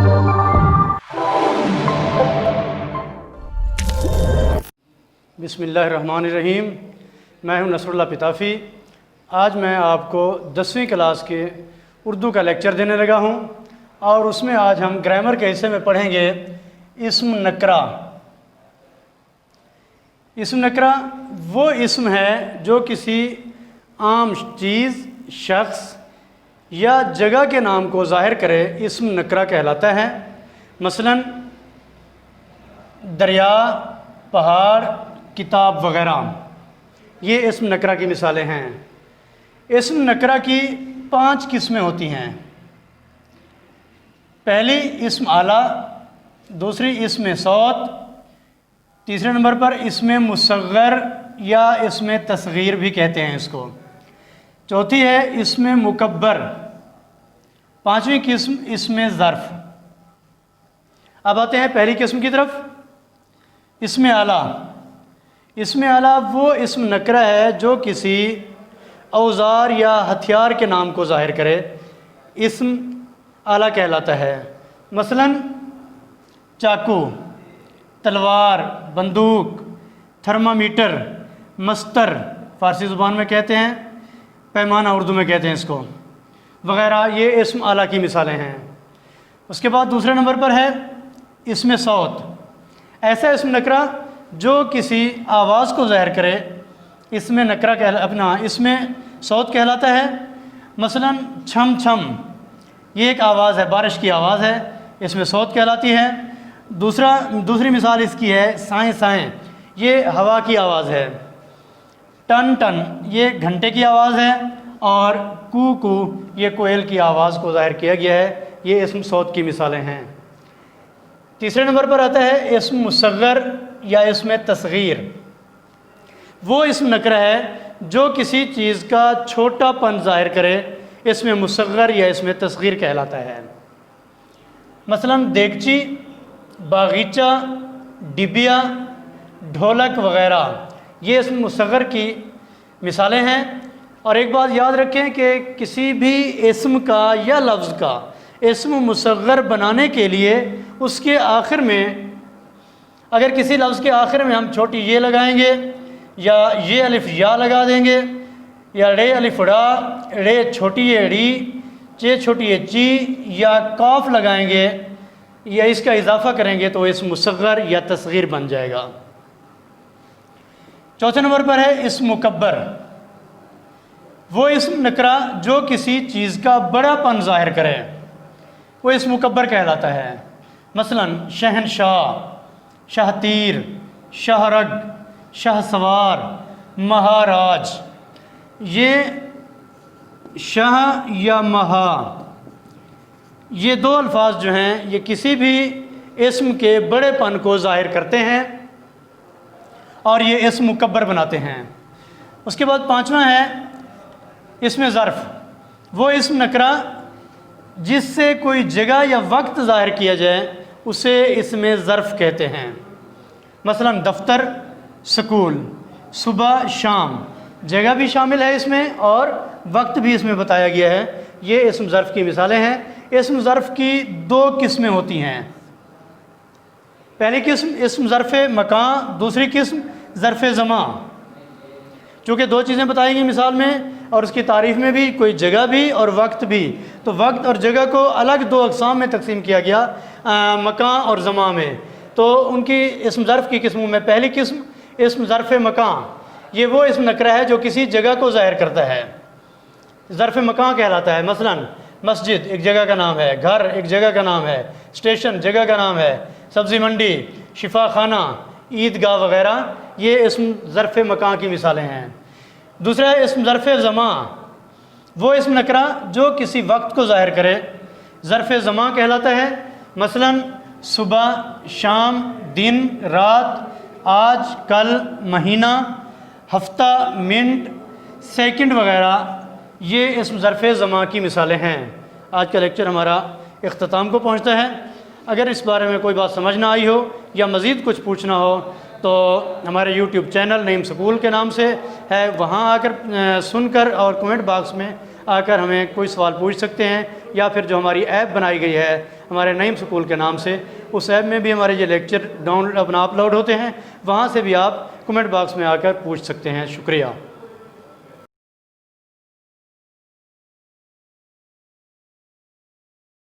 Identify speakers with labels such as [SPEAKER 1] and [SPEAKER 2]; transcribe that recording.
[SPEAKER 1] بسم اللہ الرحمن الرحیم۔ میں ہوں نصر اللہ پتافی۔ آج میں آپ کو 10ویں کلاس کے اردو کا لیکچر دینے لگا ہوں، اور اس میں آج ہم گرامر کے حصے میں پڑھیں گے اسم نکرہ۔ اسم نکرہ وہ اسم ہے جو کسی عام چیز، شخص یا جگہ کے نام کو ظاہر کرے، اسم نکرہ کہلاتا ہے۔ مثلاً دریا، پہاڑ، کتاب وغیرہ، یہ اسم نکرہ کی مثالیں ہیں۔ اسم نکرہ کی 5 قسمیں ہوتی ہیں۔ پہلی اسم اعلیٰ، دوسری اسم صوت، تیسرے نمبر پر اسم مصغر یا اسم تصغیر بھی کہتے ہیں اس کو، چوتھی ہے اسم مکبر، پانچویں قسم اسم ظرف۔ اب آتے ہیں پہلی قسم کی طرف، اسم اعلیٰ۔ اسم اعلیٰ وہ اسم نکرہ ہے جو کسی اوزار یا ہتھیار کے نام کو ظاہر کرے، اسم اعلیٰ کہلاتا ہے۔ مثلاً چاقو، تلوار، بندوق، تھرمامیٹر، مستر فارسی زبان میں کہتے ہیں، پیمانہ اردو میں کہتے ہیں اس کو، وغیرہ، یہ اسم اعلیٰ کی مثالیں ہیں۔ اس کے بعد دوسرے نمبر پر ہے اسم صوت، ایسا اسم نکرہ جو کسی آواز کو ظاہر کرے، اسم نکرہ اسم صوت کہلاتا ہے۔ مثلاً چھم چھم، یہ ایک آواز ہے، بارش کی آواز ہے، اسم صوت کہلاتی ہے۔ دوسری مثال اس کی ہے سائیں سائیں، یہ ہوا کی آواز ہے۔ ٹن ٹن، یہ گھنٹے کی آواز ہے، اور کو کو، یہ کوئل کی آواز کو ظاہر کیا گیا ہے، یہ اسم صوت کی مثالیں ہیں۔ تیسرے نمبر پر آتا ہے اسم مصغر یا اسم تصغیر، وہ اسم نکرہ ہے جو کسی چیز کا چھوٹا پن ظاہر کرے، اسم مصغر یا اسم تصغیر کہلاتا ہے۔ مثلاً دیگچی، باغیچہ، ڈبیا، ڈھولک وغیرہ، یہ اسم مصغر کی مثالیں ہیں۔ اور ایک بات یاد رکھیں کہ کسی بھی اسم کا یا لفظ کا اسم مصغر بنانے کے لیے اس کے آخر میں، اگر کسی لفظ کے آخر میں ہم چھوٹی یہ لگائیں گے، یا یہ الف یا لگا دیں گے، یا رے الف را، رے چھوٹی یہ ری، چے چھوٹی یہ چی، یا قاف لگائیں گے یا اس کا اضافہ کریں گے تو اسم مصغر یا تصغیر بن جائے گا۔ چوتھے نمبر پر ہے اسم مکبر، وہ اسم نکرہ جو کسی چیز کا بڑا پن ظاہر کرے، وہ اسم مکبر کہلاتا ہے۔ مثلاً شہنشاہ، شاہ تیر، شاہ رگ، شاہ سوار، مہاراج، یہ شاہ یا مہا، یہ 2 الفاظ جو ہیں یہ کسی بھی اسم کے بڑے پن کو ظاہر کرتے ہیں اور یہ اسم مکبر بناتے ہیں۔ اس کے بعد 5واں ہے اسم ظرف، وہ اسم نکرہ جس سے کوئی جگہ یا وقت ظاہر کیا جائے اسے اسم ظرف کہتے ہیں۔ مثلاً دفتر، سکول، صبح، شام، جگہ بھی شامل ہے اس میں اور وقت بھی اس میں بتایا گیا ہے، یہ اسم ظرف کی مثالیں ہیں۔ اسم ظرف کی 2 قسمیں ہوتی ہیں۔ پہلی قسم اسم ظرف مکان، دوسری قسم ظرف زمان۔ چونکہ 2 چیزیں بتائی گئی مثال میں اور اس کی تعریف میں بھی، کوئی جگہ بھی اور وقت بھی، تو وقت اور جگہ کو الگ 2 اقسام میں تقسیم کیا گیا، مکان اور زمان میں۔ تو ان کی اسم ظرف کی قسموں میں پہلی قسم اسم ظرف مکان، یہ وہ اسم نکرہ ہے جو کسی جگہ کو ظاہر کرتا ہے، ظرف مکان کہلاتا ہے۔ مثلاً مسجد ایک جگہ کا نام ہے، گھر ایک جگہ کا نام ہے، اسٹیشن جگہ کا نام ہے، سبزی منڈی، شفا خانہ، عیدگاہ وغیرہ، یہ اسم ظرف مکان کی مثالیں ہیں۔ دوسرا ہے اسم ظرف زمان، وہ اسم نکرہ جو کسی وقت کو ظاہر کرے، ظرف زمان کہلاتا ہے۔ مثلاً صبح، شام، دن، رات، آج، کل، مہینہ، ہفتہ، منٹ، سیکنڈ وغیرہ، یہ اسم ظرف زمان کی مثالیں ہیں۔ آج کا لیکچر ہمارا اختتام کو پہنچتا ہے۔ اگر اس بارے میں کوئی بات سمجھ نہ آئی ہو یا مزید کچھ پوچھنا ہو تو ہمارے یوٹیوب چینل نعیم سکول کے نام سے ہے، وہاں آ کر سن کر اور کمنٹ باکس میں آ کر ہمیں کوئی سوال پوچھ سکتے ہیں، یا پھر جو ہماری ایپ بنائی گئی ہے ہمارے نعیم سکول کے نام سے، اس ایپ میں بھی ہمارے یہ لیکچر اپنا اپلوڈ ہوتے ہیں، وہاں سے بھی آپ کمنٹ باکس میں آ کر پوچھ سکتے ہیں۔ شکریہ۔